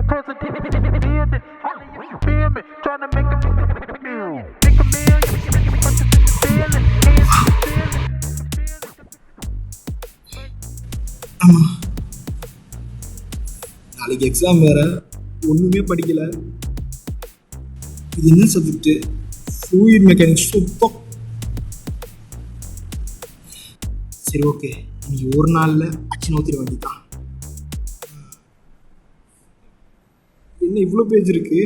ஆமா, நாளைக்கு எக்ஸாம் வேற, ஒண்ணுமே படிக்கல. இது என்ன சப்ஜெக்ட்? Fluid mechanics. சுத்தம். சரி, ஓகே, இன்னைக்கு ஒரு நாள்ல அச்சு நோத்திர வேண்டியதான். என்ன இவ்வளோ பேஜ் இருக்கு?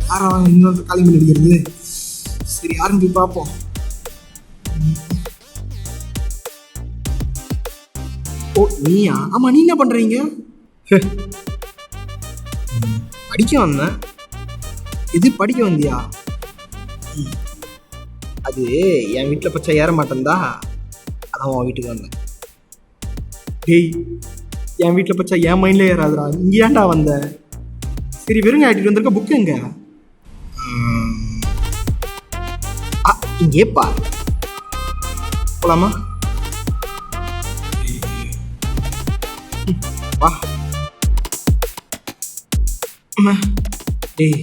யாரா இன்னொரு காலி பண்ணி அடிக்கிறது? சரி, யாருன்னு போய் பார்ப்போம். ஓ, நீயா? ஆமா, நீ என்ன பண்றீங்க? படிக்க வந்தேன். இது படிக்க வந்தியா? அது என் வீட்டில் பச்சை ஏற மாட்டேன்தா, அதான் உன் வீட்டுக்கு வந்தேன். டேய், என் வீட்டில் பச்சை என் மைண்ட்ல ஏறாதுடா. இங்கே ஏன்டா வந்த? சரி, வெறுங்க ஆட்டிட்டு வந்திருக்க. புக்கு எங்க? இங்கேப்பா. போலாமா? வா. டேய்,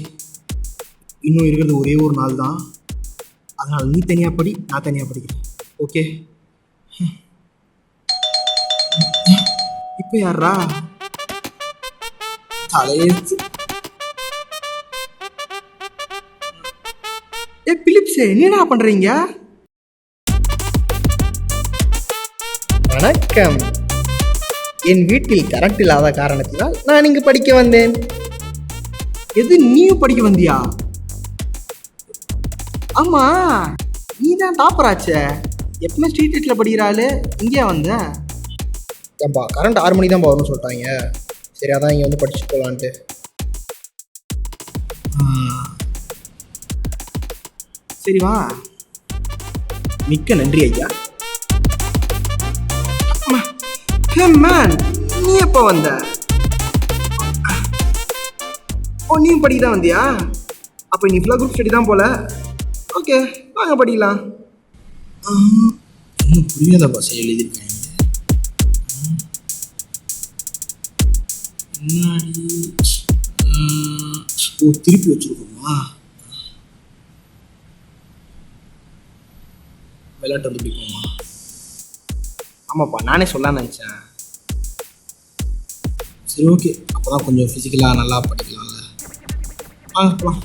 இன்னும் இருக்கிறது ஒரே ஒரு நாள் தான். அதனால் நீ தனியாக படி, நான் தனியாக படிக்கிறேன். ஓகே? இப்போ யாரா? தலையெழுத்து. பிலிப்ஸே, என்னடா பண்றீங்க? வணக்கம். என் வீட்டில் கரண்ட் இல்லாத காரணத்தினால் நான் இங்கு படிக்க வந்தேன். எது, நீயும் படிக்க வந்தியா? ஆமா, நீ தான் டாப்பர் ஆச்சே. எப்பவுமே ஸ்ட்ரீட் லைட்ல படிக்கிறாள், இங்கே வந்த? ஏன்பா, கரண்ட் 6 மணிக்கு தான் வரும்னு சொல்லிட்டாங்க. சரி, அதான் இங்கே வந்து படிச்சுட்டு போகலான்ட்டு. சரி, வா. மிக்க நன்றி ஐயா. மேன், நீ எப்போ வந்த? ஓ, நீ படிக்க தான் வந்தியா? அப்போ நீ ஃபுல்லாக குரூப் ஸ்டடி தான் போல. ஓகே, வாங்க படிக்கலாம். இன்னும் புரியாத பாசை எழுதியிருக்கேன். ஓ, திருப்பி வச்சிருக்கோமா? விளையாட்டு வந்து பிடிக்குமா? ஆமாப்பா, நானே சொல்லலான்னு நினச்சேன். சரி, ஓகே, அப்போ தான் கொஞ்சம் ஃபிசிக்கலாக நல்லா படிக்கலாம்ல. போகலாம்.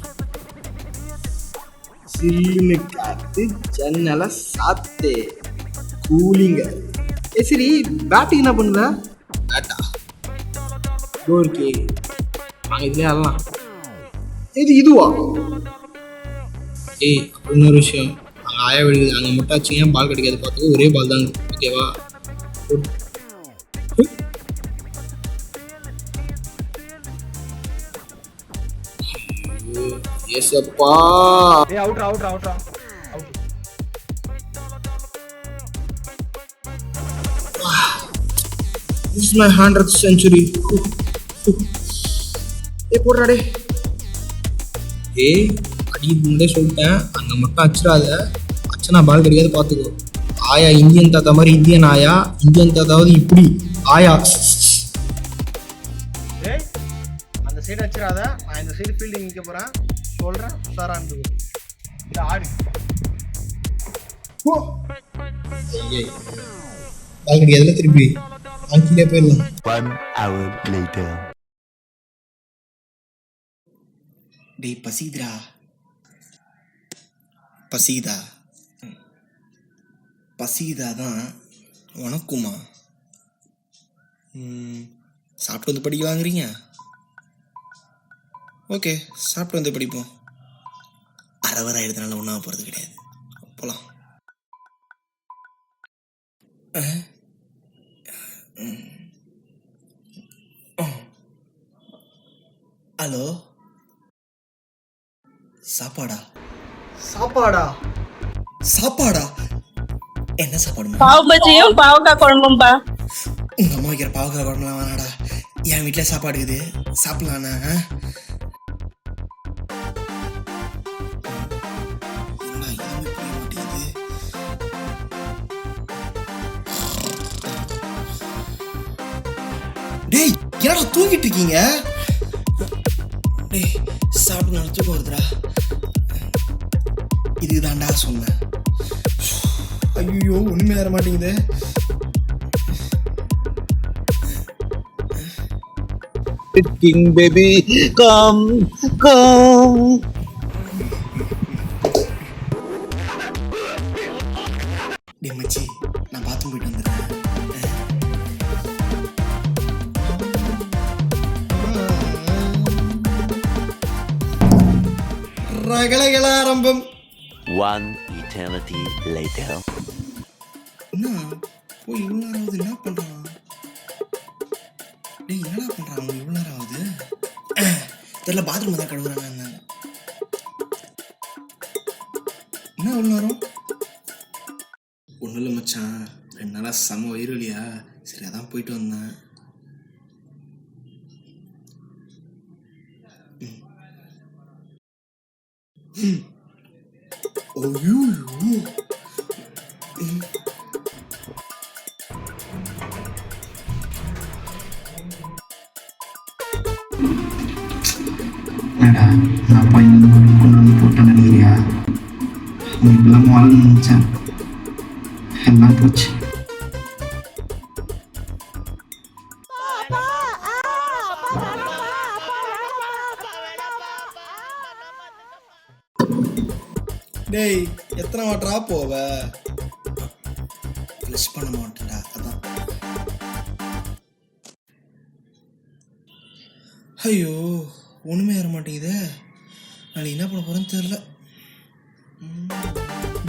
சில்லுன்னு காத்து, ஜன்னலை சாத்து, கூலிங்க. சரி, பேட்டிங் என்ன பண்ணுத? பேட்டா டோர்க்கு நாங்கள் இதுலேயே ஆடலாம். இதுவா? ஏய், அப்போ இன்னொரு விஷயம், அங்கே ஆயா விடுது, அங்கே முட்டாச்சிங்க பால் கிடைக்காது, பார்த்துக்கோ. ஒரே பால் தாங்க, ஓகேவா? ஏசப்பா, அவுட்ரா. This is my 100th century. போடுறா டே. அடிக்கு முன்னே சொல்லிட்டேன், அங்கே மட்டும் அச்சிடாத. அச்சனா பால் கிடைக்காது, பார்த்துக்கோ. ஆயா இந்தியன் தாத்தா மாதிரி இந்தியன் ஆயா. இந்தியன் தாத்தாவது இப்படி ஆயா. அந்த சைடு அச்சிடாத, நான் இந்த சைடு ஃபீல்டிங் நிற்க போகிறேன். சொல்கிறேன், உஷாரான்னு இல்லை ஆடு. பால் கிடைக்காதுல, திருப்பி கீழே போயிடலாம். 1 hour later. டேய், பசிதா. பசிதாதான் உனக்குமா? சாப்பிட்டு வந்து படிக்க வாங்குறீங்க? ஓகே, சாப்பிட்டு வந்து படிப்போம். அரை ஆயிடுறதுனால ஒன்றா போகிறது கிடையாது. போகலாம். ஹலோ, சாப்பாடா? என்ன சாப்பாடு? பாவ் பஜ்ஜியும் பாவக்காய் குழம்பும்பா. உங்க அம்மா வைக்கிற பாவக்காய் குழம்புலாம் வேணாடா. என் வீட்டில் சாப்பாடு இருக்குது, சாப்பிடலாண்ணா. டேய், என்னடா தூங்கிட்டு இருக்கீங்க? டேய் சாப்பிட்டு நல்லா தூக்கம் வருதுடா. இதுக்கு தான்டா சொன்னேன். ஐயோ ஒன்றுமே தர மாட்டேங்குது. King baby, come, come. டேய் மச்சி, நான் பாத்ரூம் போயிட்டு வந்துடுறேன். ரகலகல ஆரம்பம். One eternity later. என்ன போய் இவ்வளோ நேரம் ஆகுது, என்ன பண்ணுறான்? டேய் என்னடா பண்ணுறான் அவங்க இவ்வளோ நேரம் ஆகுது? தெரியல, பாத்ரூம் தான் கழுவுறாங்க. என்ன இவ்வளோ நேரம்? ஒன்றும் இல்லை மச்சான், 2 நாளாக செம வயிறு வலியா, சரி அதான் போயிட்டு வந்தேன். ஐயோ என்னடா நான் பையன் கொண்டு போட்டு நினைக்கிறியா? இப்பெல்லாம் வாழ்ந்து நினைச்சேன், எல்லாம் போச்சு. டேய் எத்தனை வாட்டரா போவ? ஃப்ளஷ் பண்ண மாட்டேன்டா, அதான். ஐயோ ஒண்ணுமே ஏற மாட்டேங்குதே, நாளைக்கு என்ன பண்ண போறேன்னு தெரியல.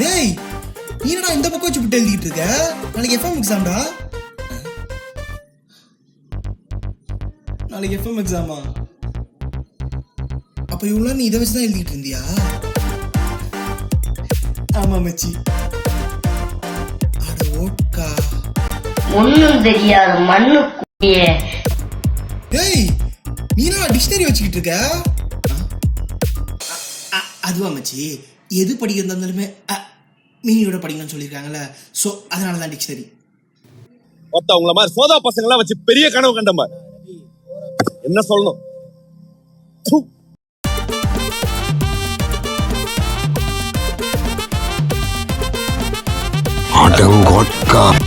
டேய் நீ என்னடா இந்த பக்கம் வச்சு விட்டு எழுதிட்டு இருக்க? நாளைக்கு எஃப்எம் எக்ஸாம்டா. நாளைக்கு எஃப்எம் எக்ஸாமா? அப்ப இவ்வளோ நீ இதை வச்சுதான் எழுதிட்டு இருந்தியா? ஆமா மச்சி. அட ஓட்கா, ஒண்ணும் தெரியாது மண்ணு குடியே. டேய் நீ என்ன டிக்ஷனரி வச்சுக்கிட்டு இருக்க? அதுவா மச்சி, எது படிக்கிறதா இருந்தாலுமே மீனியோட படிக்கணும்னு சொல்லியிருக்காங்கல்ல, ஸோ அதனால தான் டிக்ஷனரி. ஒருத்தவங்கள மாதிரி சோதா பசங்களாம் வச்சு பெரிய கனவு கண்ட மாதிரி என்ன சொல்லணும்? Adam got